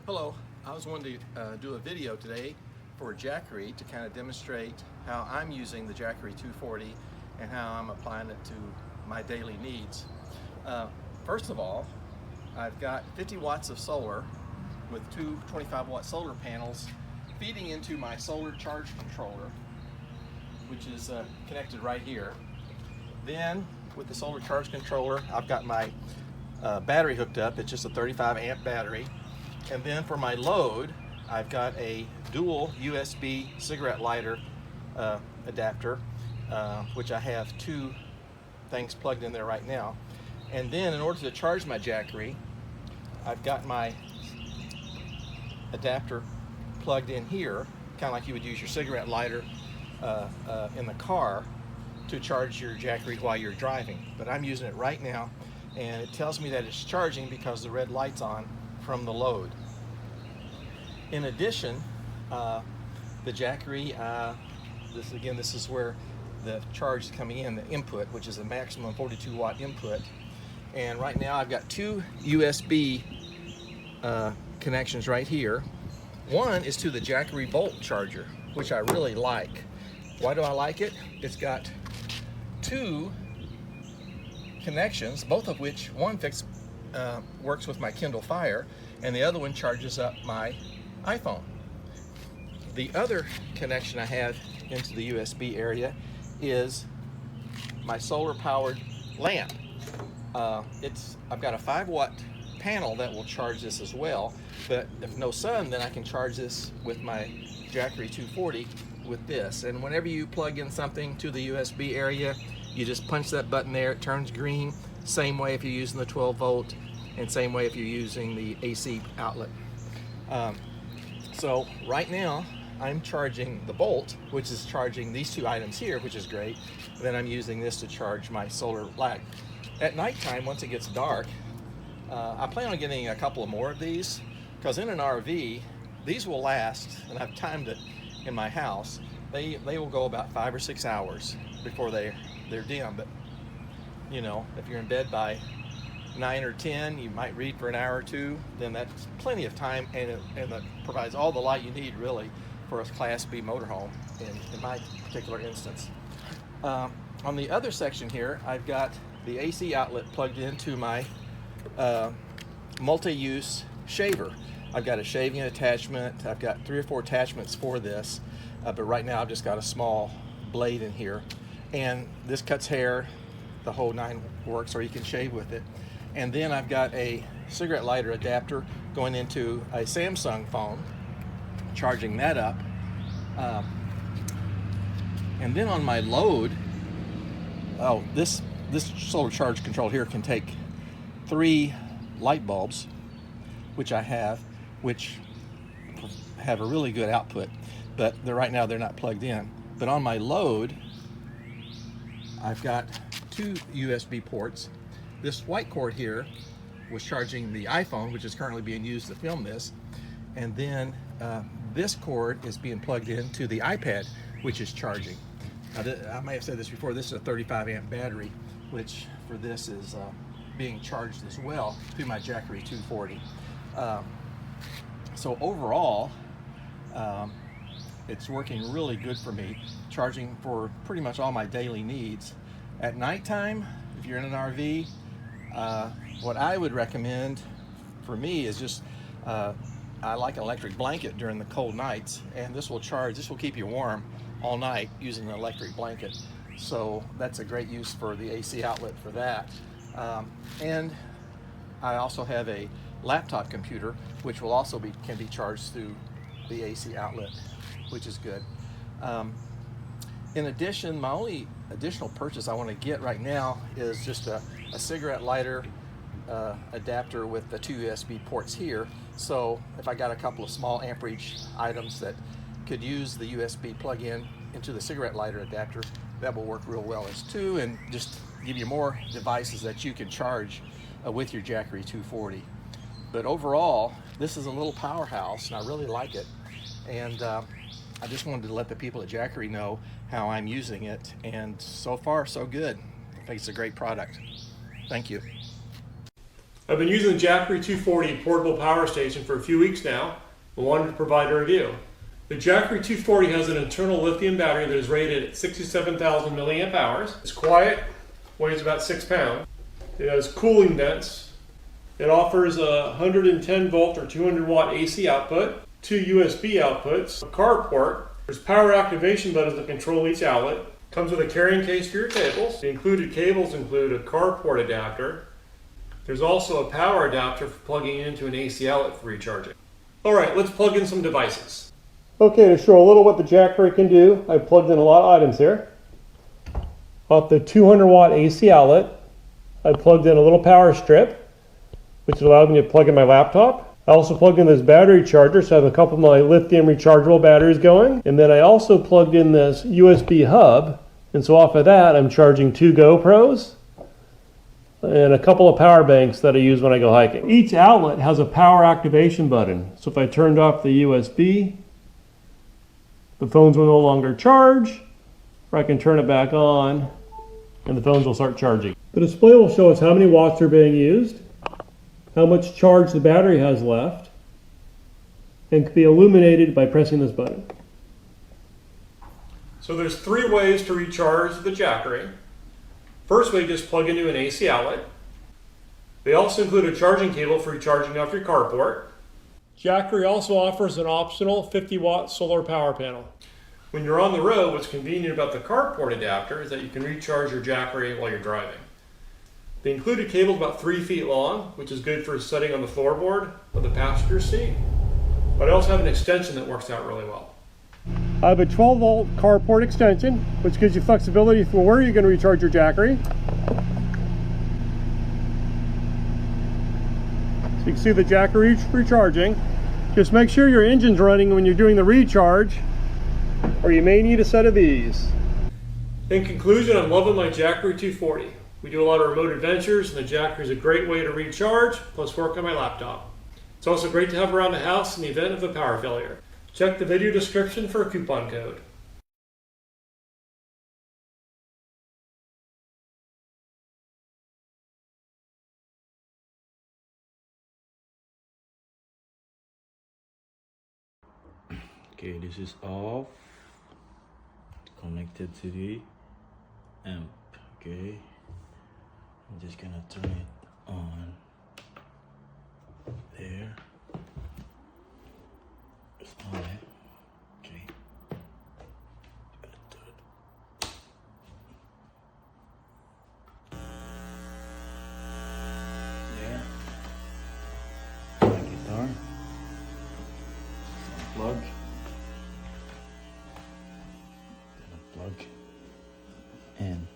Hello, I was wanting to do a video today for Jackery to kind of demonstrate how I'm using the Jackery 240 and how I'm applying it to my daily needs. First of all, I've got 50 watts of solar with two 25-watt solar panels feeding into my solar charge controller, which is connected right here. Then with the solar charge controller, I've got my battery hooked up. It's just a 35 amp battery. And then for my load, I've got a dual USB cigarette lighter adapter, which I have two things plugged in there right now. And then in order to charge my Jackery, I've got my adapter plugged in here, kind of like you would use your cigarette lighter in the car to charge your Jackery while you're driving. But I'm using it right now, and it tells me that it's charging because the red light's on from the load. In addition, the Jackery, this is where the charge is coming in, the input, which is a maximum 42 watt input. And right now I've got two USB connections right here. One is to the Jackery Volt charger, which I really like. Why do I like it? It's got two connections, both of which one works with my Kindle Fire, and the other one charges up my iPhone. The other connection I have into the USB area is my solar powered lamp. I've got a 5-watt panel that will charge this as well, but if no sun, then I can charge this with my Jackery 240 with this. And whenever you plug in something to the USB area, you just punch that button there, it turns green. Same way if you're using the 12 volt, and same way if you're using the AC outlet. So right now I'm charging the Bolt, which is charging these two items here, which is great. Then I'm using this to charge my solar light. At nighttime, once it gets dark, I plan on getting a couple of more of these, because in an RV, these will last, and I've timed it in my house. They will go about 5 or 6 hours before they're dim. But you know, if you're in bed by 9 or 10, you might read for an hour or two, then that's plenty of time, and it provides all the light you need really for a Class B motorhome in my particular instance. On the other section here, I've got the AC outlet plugged into my multi-use shaver. I've got a shaving attachment. I've got 3 or 4 attachments for this, but right now I've just got a small blade in here, and this cuts hair, the whole 9 works, or you can shave with it. And then I've got a cigarette lighter adapter going into a Samsung phone, charging that up. And then on my load, this solar charge control here can take 3 light bulbs, which I have, which have a really good output, but right now they're not plugged in. But on my load, I've got 2 USB ports. This white cord here was charging the iPhone, which is currently being used to film this, and then this cord is being plugged into the iPad, which is charging. I may have said this before, this is a 35 amp battery, which for this is being charged as well through my Jackery 240. So overall, it's working really good for me, charging for pretty much all my daily needs. At nighttime, if you're in an RV, what I would recommend for me is just, I like an electric blanket during the cold nights, and this will keep you warm all night using an electric blanket. So that's a great use for the AC outlet for that. And I also have a laptop computer, which will also can be charged through the AC outlet, which is good. In addition, my only additional purchase I want to get right now is just a cigarette lighter adapter with the 2 USB ports here. So if I got a couple of small amperage items that could use the USB plug-in into the cigarette lighter adapter, that will work real well as too, and just give you more devices that you can charge with your Jackery 240. But overall, this is a little powerhouse, and I really like it. And I just wanted to let the people at Jackery know how I'm using it, and so far so good. I think it's a great product. Thank you. I've been using the Jackery 240 portable power station for a few weeks now and wanted to provide a review. The Jackery 240 has an internal lithium battery that is rated at 67,000 milliamp hours. It's quiet, weighs about 6 pounds. It has cooling vents. It offers a 110 volt or 200 watt AC output, 2 USB outputs, a car port. There's power activation buttons that control each outlet. Comes with a carrying case for your cables. The included cables include a car port adapter. There's also a power adapter for plugging into an AC outlet for recharging. Alright, let's plug in some devices. Okay, to show a little what the Jackery can do, I've plugged in a lot of items here. Off the 200 watt AC outlet, I plugged in a little power strip, which allowed me to plug in my laptop. I also plugged in this battery charger, so I have a couple of my lithium rechargeable batteries going. And then I also plugged in this USB hub, and so off of that I'm charging 2 GoPros and a couple of power banks that I use when I go hiking. Each outlet has a power activation button, so if I turned off the USB, the phones will no longer charge, or I can turn it back on and the phones will start charging. The display will show us how many watts are being used, how much charge the battery has left, and can be illuminated by pressing this button. So there's 3 ways to recharge the Jackery. First way, just plug into an AC outlet. They also include a charging cable for recharging off your carport. Jackery also offers an optional 50 watt solar power panel. When you're on the road, what's convenient about the carport adapter is that you can recharge your Jackery while you're driving. The included cable is about 3 feet long, which is good for setting on the floorboard of the passenger seat. But I also have an extension that works out really well. I have a 12 volt carport extension, which gives you flexibility for where you're going to recharge your Jackery. So you can see the Jackery recharging. Just make sure your engine's running when you're doing the recharge, or you may need a set of these. In conclusion, I'm loving my Jackery 240. We do a lot of remote adventures, and the Jackery is a great way to recharge, plus work on my laptop. It's also great to have around the house in the event of a power failure. Check the video description for a coupon code. Okay, this is off, connected to the amp. Okay, I'm just gonna turn it on there. It's on it. Okay. There. My guitar. Unplug. Plug in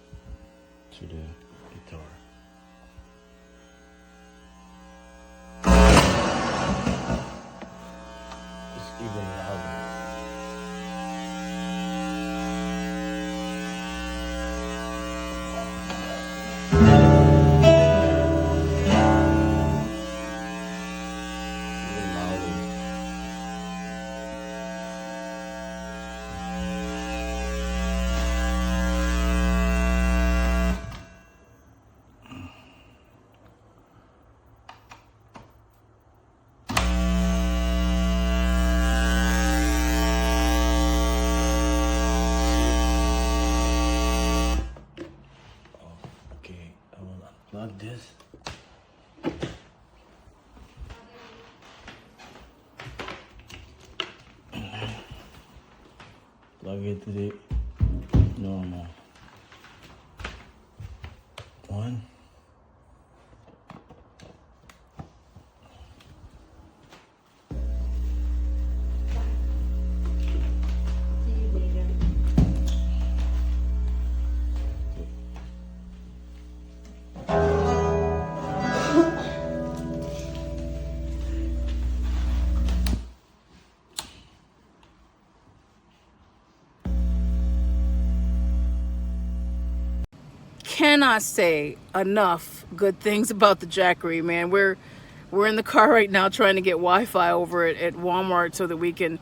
to the guitar. It's even louder. Even louder. Okay, I will unplug this. Plug it to the normal one. Cannot say enough good things about the Jackery, man. We're in the car right now trying to get Wi-Fi over at Walmart so that we can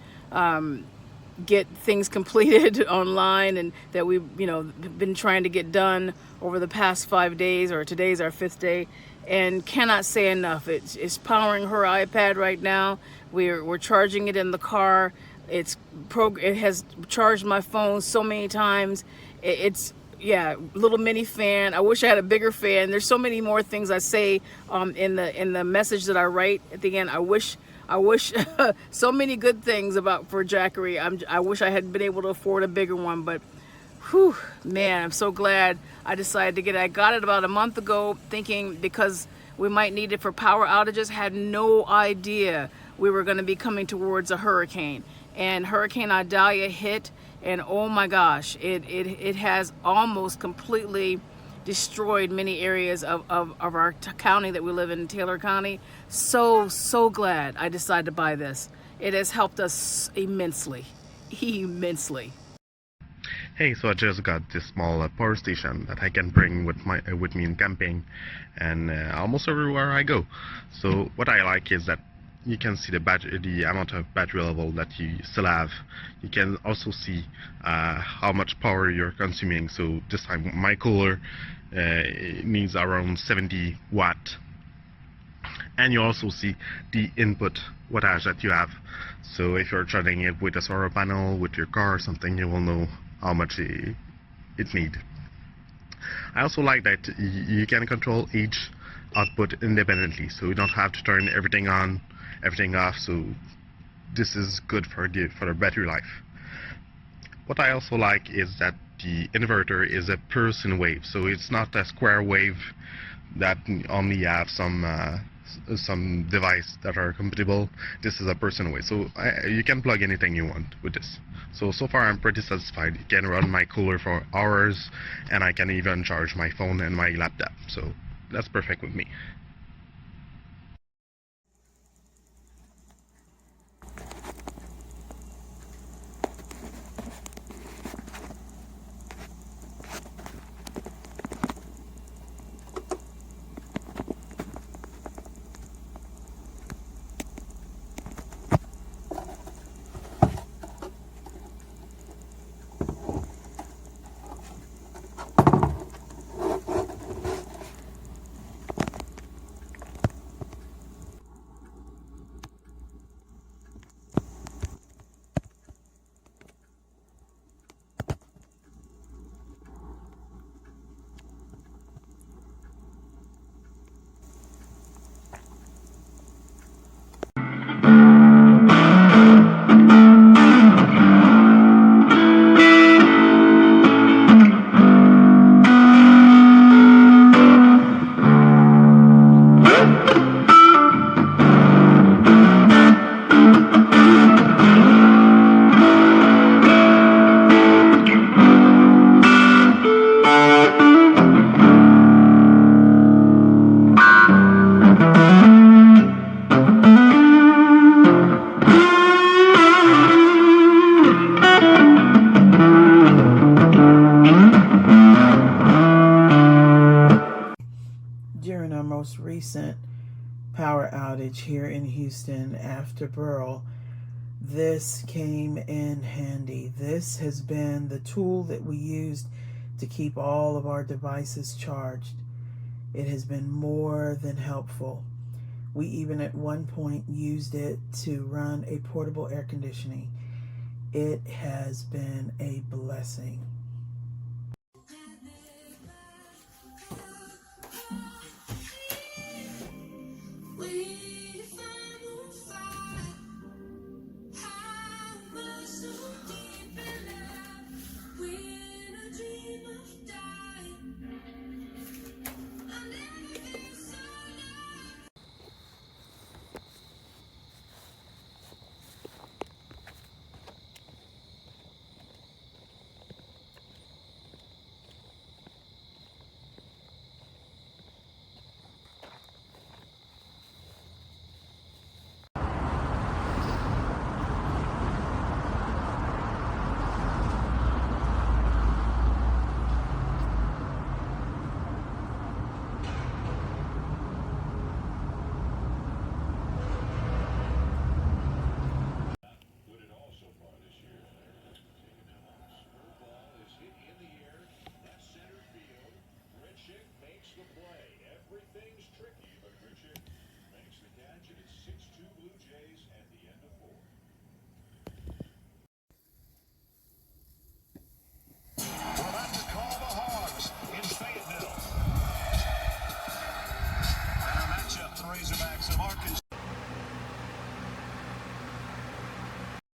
get things completed online, and that we've been trying to get done over the past 5 days, or today's our 5th day. and cannot say enough. It's powering her iPad right now. We're charging it in the car. It has charged my phone so many times. It's yeah, little mini fan. I wish I had a bigger fan. There's so many more things I say in the message that I write at the end. I wish so many good things for Jackery. I wish I had been able to afford a bigger one, but whew, man, I'm so glad I decided to get it. I got it about a month ago, thinking because we might need it for power outages. Had no idea we were going to be coming towards a hurricane, and Hurricane Idalia hit. And oh my gosh, it has almost completely destroyed many areas of our county that we live in, Taylor County. So glad I decided to buy this. It has helped us immensely. Hey, so I just got this small power station that I can bring with me in camping, and almost everywhere I go. So what I like is that you can see the amount of battery level that you still have. You can also see how much power you're consuming. So this time my cooler needs around 70 watt, and you also see the input wattage that you have. So if you're charging it with a solar panel, with your car or something, you will know how much it needs. I also like that you can control each output independently, so you don't have to turn everything on, everything off. So this is good for the battery life. What I also like is that the inverter is a per sine wave, so it's not a square wave that only have some device that are compatible. This is a per sine wave, so you can plug anything you want with this. So far I'm pretty satisfied. It can run my cooler for hours, and I can even charge my phone and my laptop, so that's perfect with me. During our most recent power outage here in Houston after Burl, this came in handy. This has been the tool that we used to keep all of our devices charged. It has been more than helpful. We even at one point used it to run a portable air conditioning. It has been a blessing.